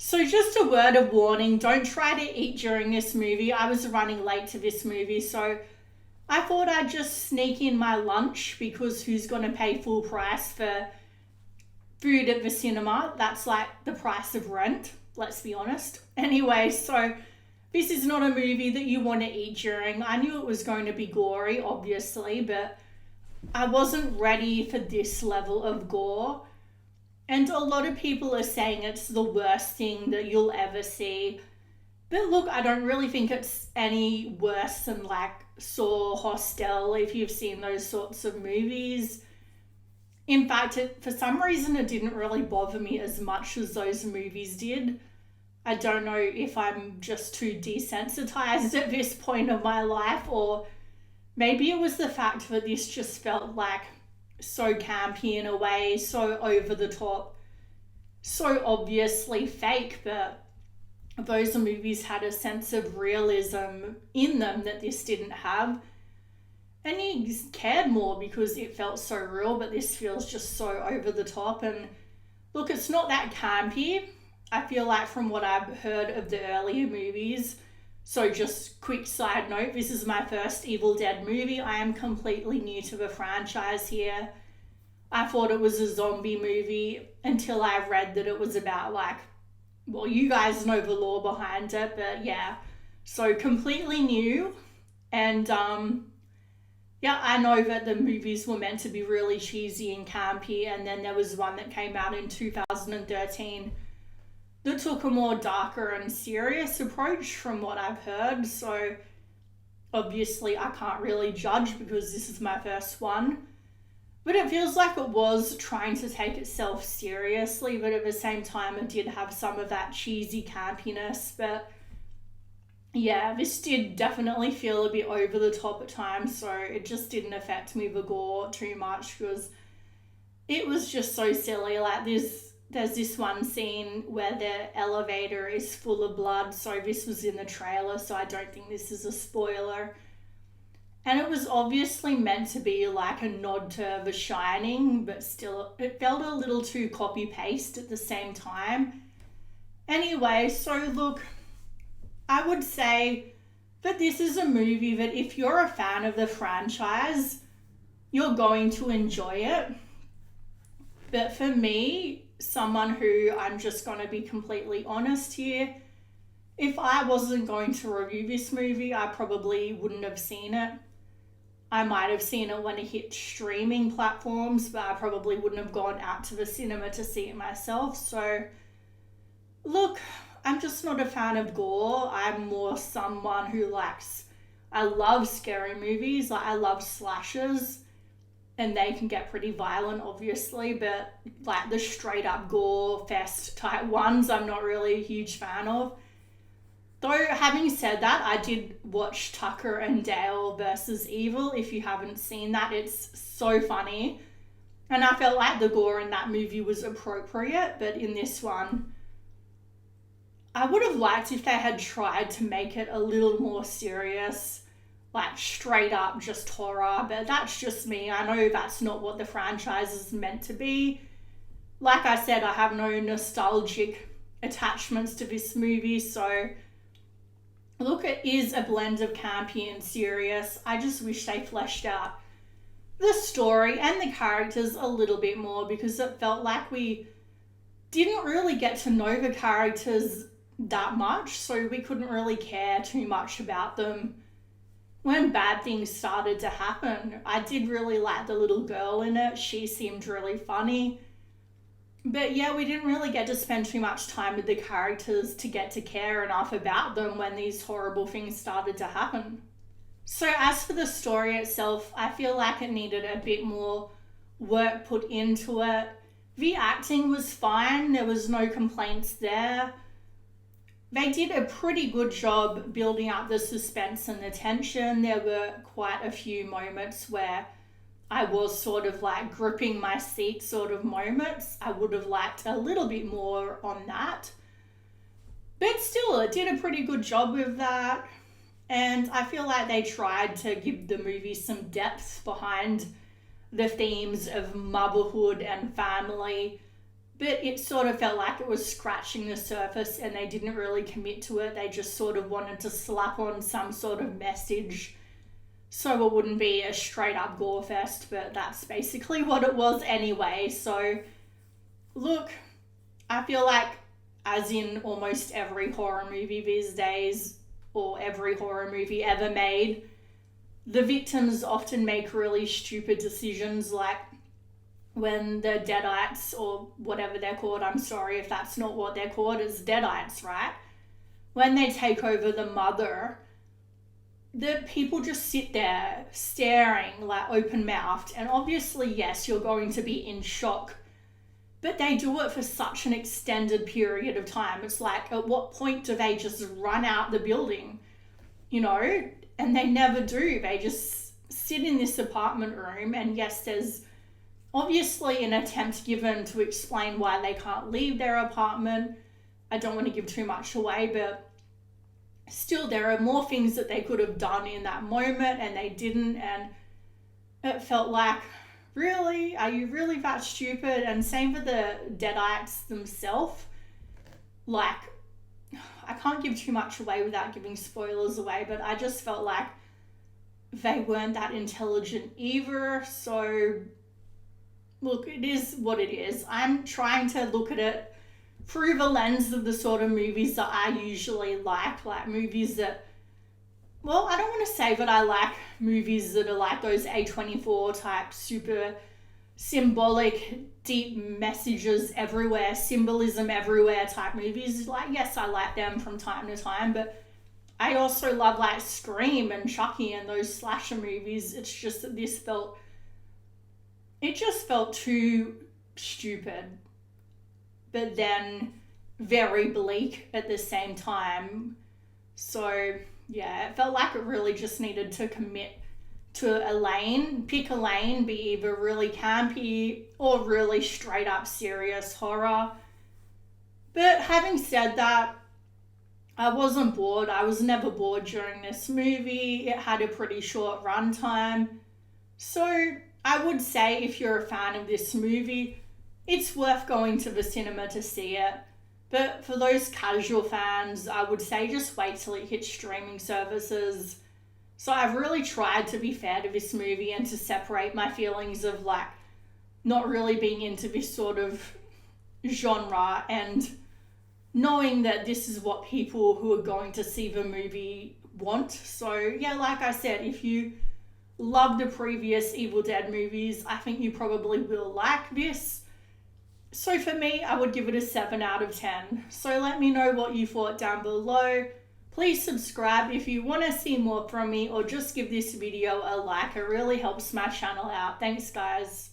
So just a word of warning, don't try to eat during this movie. I was running late to this movie, so I thought I'd just sneak in my lunch because who's going to pay full price for food at the cinema? That's like the price of rent, let's be honest. Anyway, so this is not a movie that you want to eat during. I knew it was going to be gory, obviously, but I wasn't ready for this level of gore. And a lot of people are saying it's the worst thing that you'll ever see. But look, I don't really think it's any worse than like Saw, Hostel, if you've seen those sorts of movies. In fact, for some reason, it didn't really bother me as much as those movies did. I don't know if I'm just too desensitized at this point of my life, or maybe it was the fact that this just felt like so campy in a way, so over the top, so obviously fake, but those movies had a sense of realism in them that this didn't have. And you cared more because it felt so real, but this feels just so over the top. And look, it's not that campy. I feel like from what I've heard of the earlier movies, so just quick side note, this is my first Evil Dead movie. I am completely new to the franchise here. I thought it was a zombie movie until I read that it was about like, well, you guys know the lore behind it, but yeah. So completely new. And yeah, I know that the movies were meant to be really cheesy and campy, and then there was one that came out in 2013 that took a more darker and serious approach from what I've heard. So obviously I can't really judge because this is my first one. But it feels like it was trying to take itself seriously, but at the same time it did have some of that cheesy campiness. But yeah, this did definitely feel a bit over the top at times, so it just didn't affect me, the gore, too much, because it was just so silly. Like there's this one scene where the elevator is full of blood, so this was in the trailer, so I don't think this is a spoiler. And it was obviously meant to be like a nod to The Shining, but still it felt a little too copy-paste at the same time. Anyway, so look, I would say that this is a movie that if you're a fan of the franchise, you're going to enjoy it. But for me, someone who, I'm just going to be completely honest here, if I wasn't going to review this movie, I probably wouldn't have seen it. I might have seen it when it hit streaming platforms, but I probably wouldn't have gone out to the cinema to see it myself. So, look, I'm just not a fan of gore. I'm more someone who likes, I love scary movies. Like, I love slashers, and they can get pretty violent, obviously, but like the straight up gore fest type ones, I'm not really a huge fan of. Though, having said that, I did watch Tucker and Dale versus Evil. If you haven't seen that, it's so funny. And I felt like the gore in that movie was appropriate, but in this one, I would have liked if they had tried to make it a little more serious, like straight up just horror, but that's just me. I know that's not what the franchise is meant to be. Like I said, I have no nostalgic attachments to this movie, so look, it is a blend of campy and serious. I just wish they fleshed out the story and the characters a little bit more, because it felt like we didn't really get to know the characters that much, so we couldn't really care too much about them when bad things started to happen. I did really like the little girl in it. She seemed really funny. But yeah, we didn't really get to spend too much time with the characters to get to care enough about them when these horrible things started to happen. So as for the story itself, I feel like it needed a bit more work put into it. The acting was fine. There was no complaints there. They did a pretty good job building up the suspense and the tension. There were quite a few moments where I was sort of like gripping my seat sort of moments. I would have liked a little bit more on that. But still, it did a pretty good job with that. And I feel like they tried to give the movie some depth behind the themes of motherhood and family. but it sort of felt like it was scratching the surface and they didn't really commit to it. They just sort of wanted to slap on some sort of message so it wouldn't be a straight up gore fest, but that's basically what it was anyway. So look, I feel like, as in almost every horror movie these days, or every horror movie ever made, the victims often make really stupid decisions, like when the Deadites, or whatever they're called, I'm sorry if that's not what they're called, it's Deadites, right? When they take over the mother, the people just sit there staring, like open-mouthed, and obviously, yes, you're going to be in shock, but they do it for such an extended period of time. It's like, at what point do they just run out the building, you know? And they never do. They just sit in this apartment room, and yes, there's obviously an attempt given to explain why they can't leave their apartment. I don't want to give too much away, but still, there are more things that they could have done in that moment, and they didn't, and it felt like, really? Are you really that stupid? And same for the Deadites themselves. Like, I can't give too much away without giving spoilers away, but I just felt like they weren't that intelligent either. So, look, it is what it is. I'm trying to look at it through the lens of the sort of movies that I usually like movies that, well, I don't want to say that I like movies that are like those A24 type super symbolic, deep messages everywhere, symbolism everywhere type movies. Like, yes, I like them from time to time, but I also love like Scream and Chucky and those slasher movies. It's just that it just felt too stupid, but then very bleak at the same time. So yeah, it felt like it really just needed to commit to a lane, pick a lane, be either really campy or really straight up serious horror. But having said that, I wasn't bored. I was never bored during this movie. It had a pretty short runtime. So I would say, if you're a fan of this movie, it's worth going to the cinema to see it. But for those casual fans, I would say just wait till it hits streaming services. So I've really tried to be fair to this movie and to separate my feelings of like not really being into this sort of genre and knowing that this is what people who are going to see the movie want. So yeah, like I said, if you love the previous Evil Dead movies, I think you probably will like this. So for me, I would give it a 7 out of 10. So let me know what you thought down below. Please subscribe if you want to see more from me, or just give this video a like. It really helps my channel out. Thanks, guys.